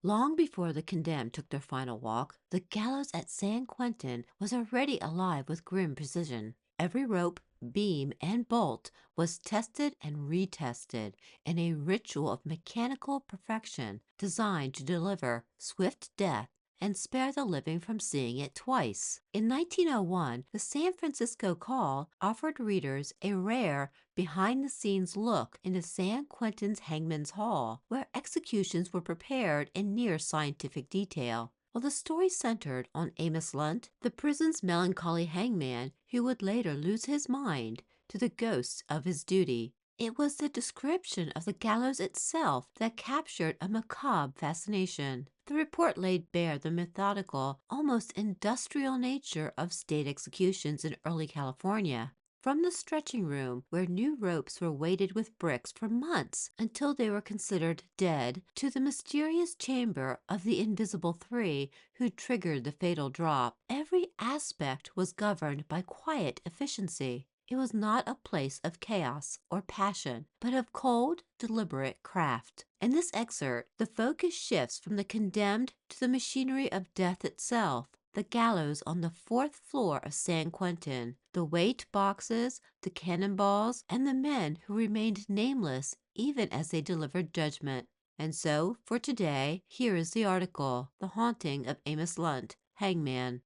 Long before the condemned took their final walk, the gallows at San Quentin was already alive with grim precision. Every rope, beam, and bolt was tested and retested in a ritual of mechanical perfection designed to deliver swift death and spare the living from seeing it twice. In 1901, the San Francisco Call offered readers a rare behind-the-scenes look into San Quentin's Hangman's Hall, where executions were prepared in near scientific detail. While the story centered on Amos Lunt, the prison's melancholy hangman who would later lose his mind to the ghosts of his duty, it was the description of the gallows itself that captured a macabre fascination. The report laid bare the methodical, almost industrial nature of state executions in early California. From the stretching room, where new ropes were weighted with bricks for months until they were considered dead, to the mysterious chamber of the Invisible Three who triggered the fatal drop, every aspect was governed by quiet efficiency. It was not a place of chaos or passion, but of cold, deliberate craft. In this excerpt, the focus shifts from the condemned to the machinery of death itself. The gallows on the fourth floor of San Quentin, the weight boxes, the cannonballs, and the men who remained nameless even as they delivered judgment. And so, for today, here is the article, The Haunting of Amos Lunt, Hangman.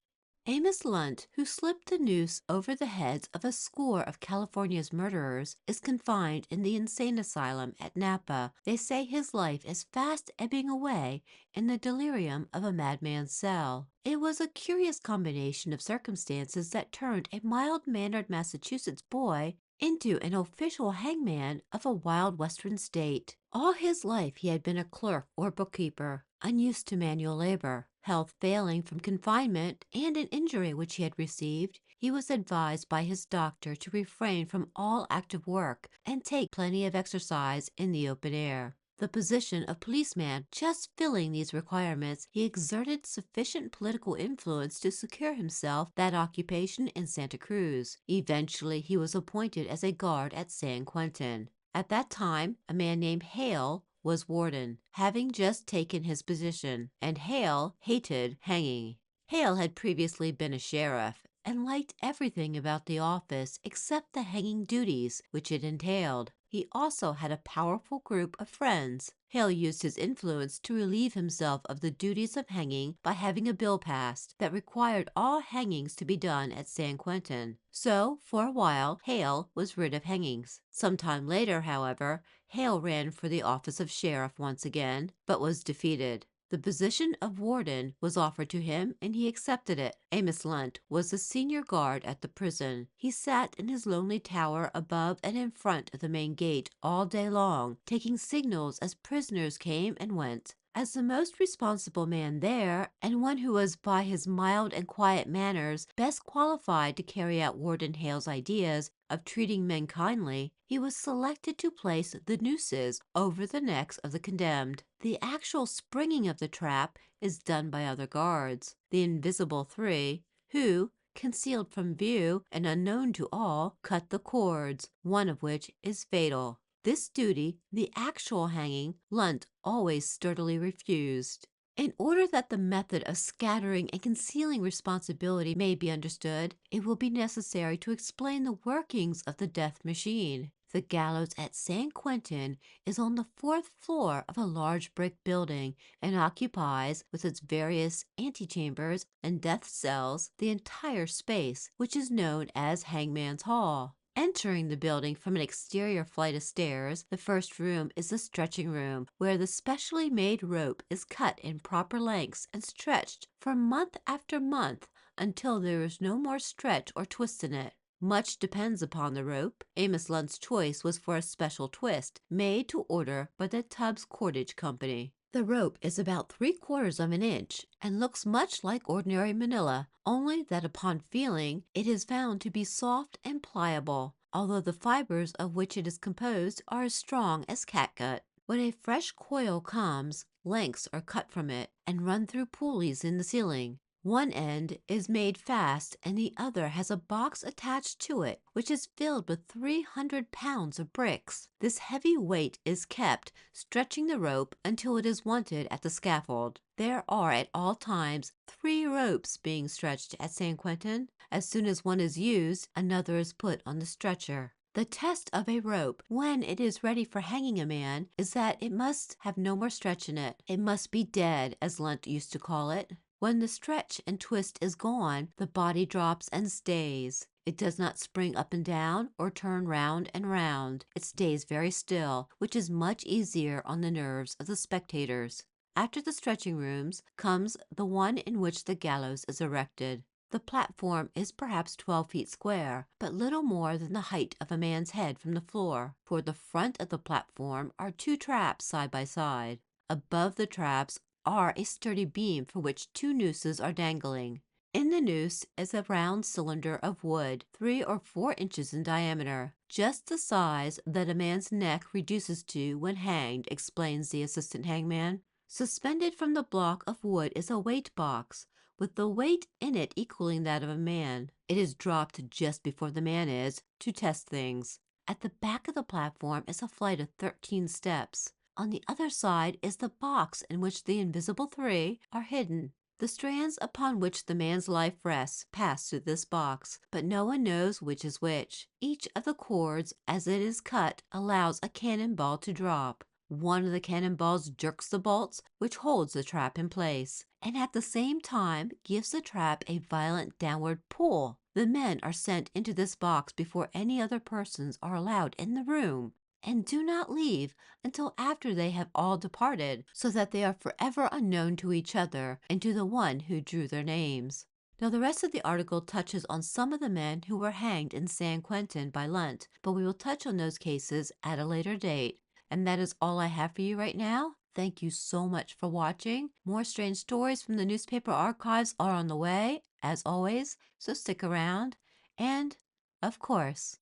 Amos Lunt, who slipped the noose over the heads of a score of California's murderers, is confined in the insane asylum at Napa. They say his life is fast ebbing away in the delirium of a madman's cell. It was a curious combination of circumstances that turned a mild-mannered Massachusetts boy into an official hangman of a wild western state. All his life he had been a clerk or bookkeeper, unused to manual labor. Health failing from confinement and an injury which he had received, he was advised by his doctor to refrain from all active work and take plenty of exercise in the open air. The position of policeman just filling these requirements, he exerted sufficient political influence to secure himself that occupation in Santa Cruz. Eventually, he was appointed as a guard at San Quentin. At that time, a man named Hale was warden, having just taken his position, and Hale hated hanging. Hale had previously been a sheriff and liked everything about the office except the hanging duties which it entailed. He also had a powerful group of friends. Hale used his influence to relieve himself of the duties of hanging by having a bill passed that required all hangings to be done at San Quentin. So, for a while, Hale was rid of hangings. Some time later, however, Hale ran for the office of sheriff once again, but was defeated. The position of warden was offered to him, and he accepted it. Amos Lunt was the senior guard at the prison. He sat in his lonely tower above and in front of the main gate all day long, taking signals as prisoners came and went. As the most responsible man there, and one who was by his mild and quiet manners best qualified to carry out Warden Hale's ideas of treating men kindly, he was selected to place the nooses over the necks of the condemned. The actual springing of the trap is done by other guards, the Invisible Three, who, concealed from view and unknown to all, cut the cords, one of which is fatal. This duty, the actual hanging, Lunt always sturdily refused. In order that the method of scattering and concealing responsibility may be understood, it will be necessary to explain the workings of the death machine. The gallows at San Quentin is on the fourth floor of a large brick building and occupies, with its various antechambers and death cells, the entire space, which is known as Hangman's Hall. Entering the building from an exterior flight of stairs, the first room is the stretching room, where the specially made rope is cut in proper lengths and stretched for month after month until there is no more stretch or twist in it. Much depends upon the rope. Amos Lunt's choice was for a special twist, made to order by the Tubbs Cordage Company. The rope is about 3/4 of an inch and looks much like ordinary manila, only that upon feeling it is found to be soft and pliable, although the fibers of which it is composed are as strong as catgut. When a fresh coil comes, lengths are cut from it and run through pulleys in the ceiling. One end is made fast and the other has a box attached to it, which is filled with 300 pounds of bricks. This heavy weight is kept stretching the rope until it is wanted at the scaffold. There are at all times 3 ropes being stretched at San Quentin. As soon as one is used, another is put on the stretcher. The test of a rope when it is ready for hanging a man is that it must have no more stretch in it. It must be dead, as Lunt used to call it. When the stretch and twist is gone, the body drops and stays. It does not spring up and down or turn round and round. It stays very still, which is much easier on the nerves of the spectators. After the stretching rooms comes the one in which the gallows is erected. The platform is perhaps 12 feet square, but little more than the height of a man's head from the floor. Toward the front of the platform are 2 traps side by side. Above the traps are a sturdy beam for which 2 nooses are dangling. In the noose is a round cylinder of wood, 3 or 4 inches in diameter, just the size that a man's neck reduces to when hanged, explains the assistant hangman. Suspended from the block of wood is a weight box, with the weight in it equaling that of a man. It is dropped just before the man is, to test things. At the back of the platform is a flight of 13 steps. On the other side is the box in which the invisible 3 are hidden. The strands upon which the man's life rests pass through this box, but no one knows which is which. Each of the cords, as it is cut, allows a cannon ball to drop. One of the cannon balls jerks the bolts which holds the trap in place, and at the same time gives the trap a violent downward pull. The men are sent into this box before any other persons are allowed in the room, and do not leave until after they have all departed, so that they are forever unknown to each other and to the one who drew their names. Now the rest of the article touches on some of the men who were hanged in San Quentin by Lunt, but we will touch on those cases at a later date. And that is all I have for you right now. Thank you so much for watching. More strange stories from the newspaper archives are on the way, as always, so stick around. And, of course,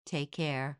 take care.